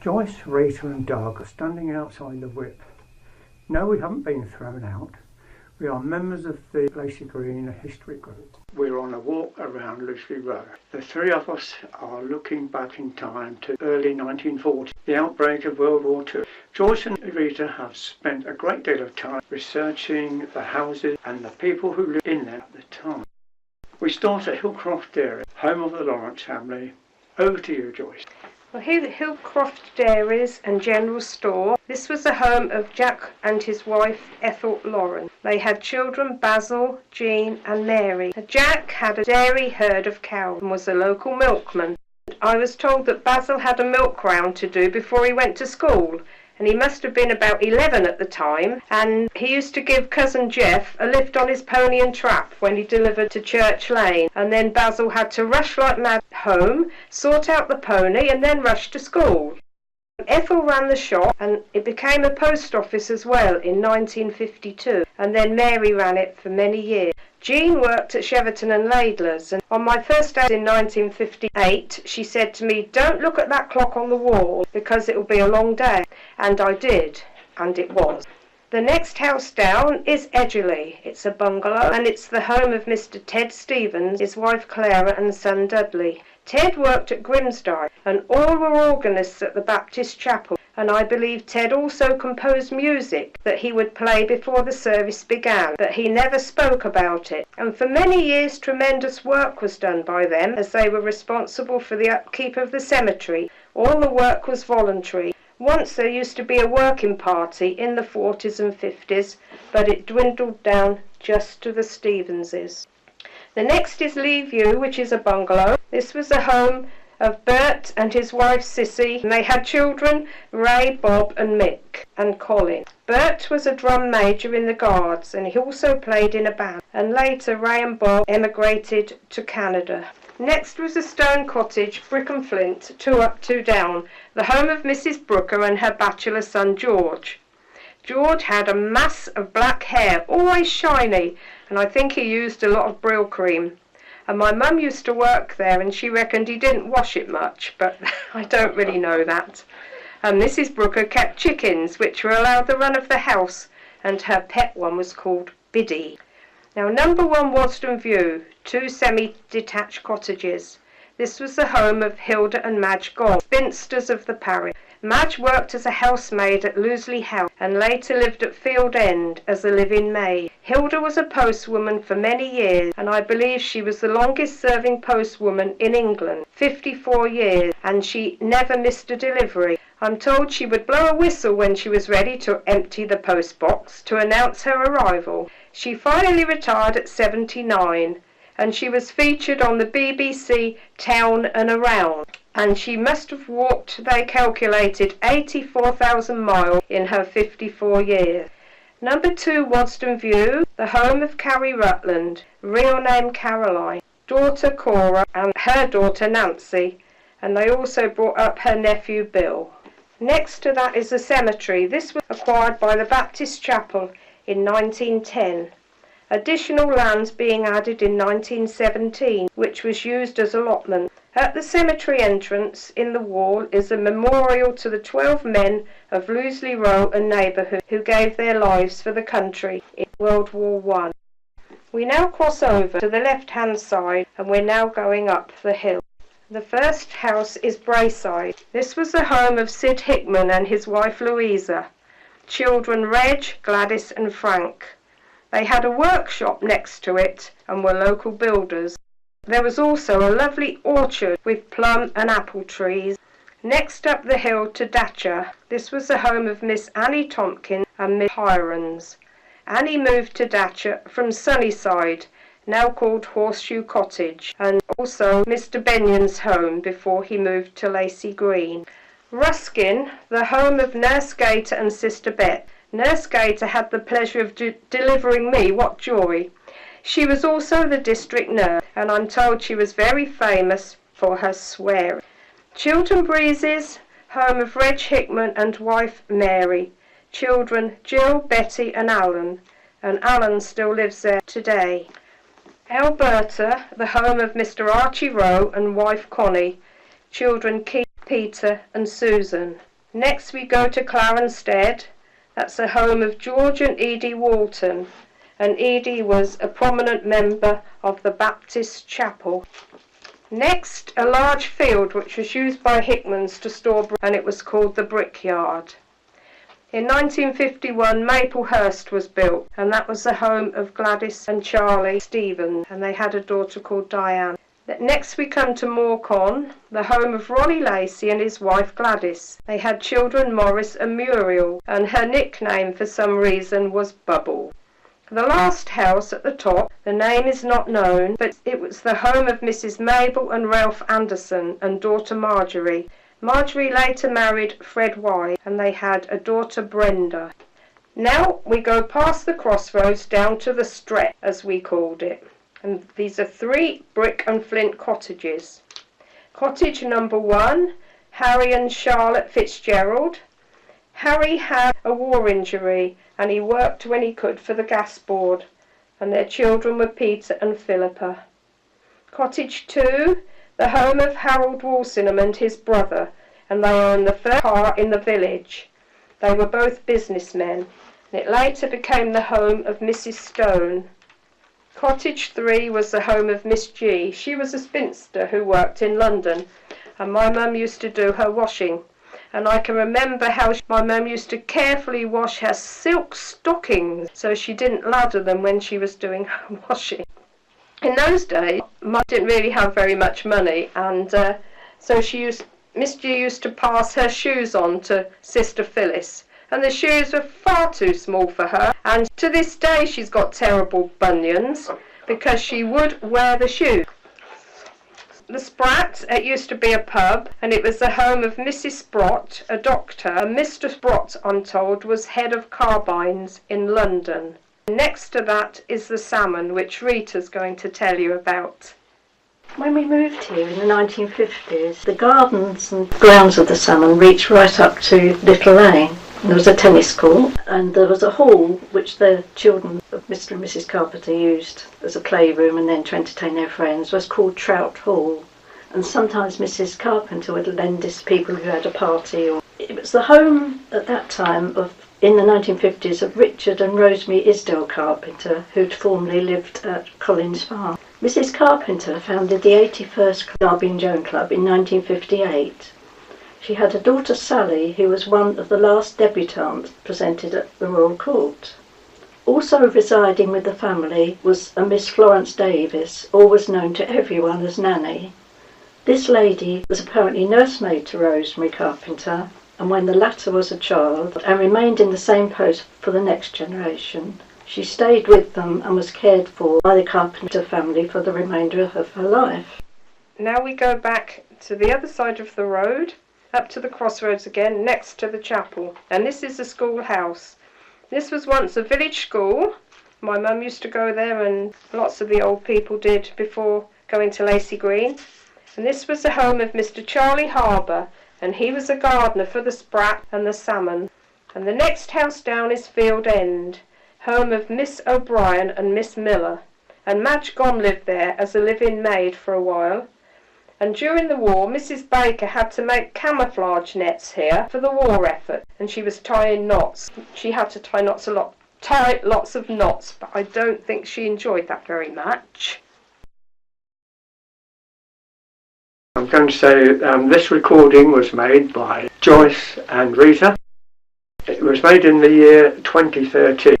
Joyce, Rita and Doug are standing outside the whip. No, we haven't been thrown out. We are members of the Lacey Green History Group. We're on a walk around Loosley Road. The three of us are looking back in time to early 1940, the outbreak of World War II. Joyce and Rita have spent a great deal of time researching the houses and the people who lived in them at the time. We start at Hillcroft Dairy, home of the Lawrence family. Over to you, Joyce. Well, Hillcroft Dairies and General Store. This was the home of Jack and his wife Ethel Lawrence. They had children Basil, Jean and Mary. Jack had a dairy herd of cows and was a local milkman. I was told that Basil had a milk round to do before he went to school, and he must have been about 11 at the time, and he used to give cousin Jeff a lift on his pony and trap when he delivered to Church Lane, and then Basil had to rush like mad home, sort out the pony and then rush to school. Ethel ran the shop and it became a post office as well in 1952, and then Mary ran it for many years. Jean worked at Cheverton and Laidler's, and on my first day in 1958 she said to me, "Don't look at that clock on the wall because it will be a long day." And I did, and it was. The next house down is Edgerley. It's a bungalow and it's the home of Mr. Ted Stevens, his wife Clara and son Dudley. Ted worked at Grimsby and all were organists at the Baptist Chapel, and I believe Ted also composed music that he would play before the service began, but he never spoke about it. And for many years tremendous work was done by them, as they were responsible for the upkeep of the cemetery. All the work was voluntary. Once there used to be a working party in the 40s and 50s, but it dwindled down just to the Stevenses. The next is Lee View, which is a bungalow. This was the home of Bert and his wife Sissy, and they had children Ray, Bob and Mick and Colin. Bert was a drum major in the Guards and he also played in a band, and later Ray and Bob emigrated to Canada. Next was a stone cottage, brick and flint, 2 up, 2 down, the home of Mrs. Brooker and her bachelor son George. George had a mass of black hair, always shiny, and I think he used a lot of Brill cream. And my mum used to work there and she reckoned he didn't wash it much, but I don't really know that. And Mrs. Brooker kept chickens, which were allowed the run of the house, and her pet one was called Biddy. Now, number 1 Wadston View, 2 semi-detached cottages. This was the home of Hilda and Madge Gold, spinsters of the parish. Madge worked as a housemaid at LoosleyHill and later lived at Field End as a live-in maid. Hilda was a postwoman for many years, and I believe she was the longest-serving postwoman in England, 54 years, and she never missed a delivery. I'm told she would blow a whistle when she was ready to empty the postbox to announce her arrival. She finally retired at 79, and she was featured on the BBC Town and Around. And she must have walked, they calculated, 84,000 miles in her 54 years. Number 2 Wadston View, the home of Carrie Rutland, real name Caroline, daughter Cora and her daughter Nancy, and they also brought up her nephew Bill. Next to that is the cemetery. This was acquired by the Baptist Chapel in 1910. Additional lands being added in 1917, which was used as allotment. At the cemetery entrance in the wall is a memorial to the 12 men of Loseley Row and neighbourhood who gave their lives for the country in World War I. We now cross over to the left-hand side and we're now going up the hill. The first house is Brayside. This was the home of Sid Hickman and his wife Louisa. Children Reg, Gladys and Frank. They had a workshop next to it and were local builders. There was also a lovely orchard with plum and apple trees. Next up the hill to Datcher. This was the home of Miss Annie Tompkins and Miss Hirons. Annie moved to Datcher from Sunnyside, now called Horseshoe Cottage, and also Mr. Benyon's home before he moved to Lacey Green. Ruskin, the home of Nurse Gator and Sister Bet. Nurse Gator had the pleasure of delivering me, what joy. She was also the district nurse, and I'm told she was very famous for her swearing. Chiltern Breezes, home of Reg Hickman and wife Mary. Children Jill, Betty and Alan still lives there today. Alberta, the home of Mr. Archie Rowe and wife Connie. Children Keith, Peter and Susan. Next we go to Clarenstead. That's the home of George and Edie Walton, and Edie was a prominent member of the Baptist Chapel. Next, a large field which was used by Hickmans to store brick, and it was called the Brickyard. In 1951, Maplehurst was built, and that was the home of Gladys and Charlie Stevens, and they had a daughter called Diane. Next we come to Morecon, the home of Ronnie Lacey and his wife Gladys. They had children Morris and Muriel, and her nickname for some reason was Bubble. The last house at the top, the name is not known, but it was the home of Mrs. Mabel and Ralph Anderson and daughter Marjorie. Marjorie later married Fred White, and they had a daughter Brenda. Now we go past the crossroads down to the Stretch, as we called it. And these are 3 brick and flint cottages. Cottage number 1, Harry and Charlotte Fitzgerald. Harry had a war injury and he worked when he could for the gas board, and their children were Peter and Philippa. Cottage 2, the home of Harold Walsingham and his brother, and they owned the first car in the village. They were both businessmen, and it later became the home of Mrs. Stone. Cottage 3 was the home of Miss G. She was a spinster who worked in London, and my mum used to do her washing. And I can remember how my mum used to carefully wash her silk stockings so she didn't ladder them when she was doing her washing. In those days, Mum didn't really have very much money, and so Miss G used to pass her shoes on to Sister Phyllis. And the shoes were far too small for her, and to this day she's got terrible bunions because she would wear the shoes. The Spratt, it used to be a pub, and it was the home of Mrs. Sprott, a doctor, and Mr. Sprott, I'm told, was head of carbines in London. Next to that is the Salmon, which Rita's going to tell you about. When we moved here in the 1950s, the gardens and grounds of the Salmon reached right up to Little Lane. There was a tennis court, and there was a hall which the children of Mr. and Mrs. Carpenter used as a playroom and then to entertain their friends, was called Trout Hall. And sometimes Mrs. Carpenter would lend this to people who had a party. It was the home at that time in the 1950s of Richard and Rosemary Isdale Carpenter, who'd formerly lived at Collins Farm. Mrs. Carpenter founded the 81st Darby and Joan Club in 1958. She had a daughter Sally, who was one of the last debutantes presented at the Royal Court. Also residing with the family was a Miss Florence Davis, always known to everyone as Nanny. This lady was apparently nursemaid to Rosemary Carpenter, and when the latter was a child, and remained in the same post for the next generation, she stayed with them and was cared for by the Carpenter family for the remainder of her life. Now we go back to the other side of the road, up to the crossroads again, next to the chapel, and this is the schoolhouse. This was once a village school. My mum used to go there, and lots of the old people did before going to Lacey Green. And this was the home of Mr. Charlie Harbour, and he was a gardener for the Spratt and the Salmon. And the next house down is Field End, home of Miss O'Brien and Miss Miller, and Madge Gone lived there as a live-in maid for a while. And during the war, Mrs. Baker had to make camouflage nets here for the war effort, and she was tying knots. She had to tie lots of knots, but I don't think she enjoyed that very much. I'm going to say this recording was made by Joyce and Rita. It was made in the year 2013.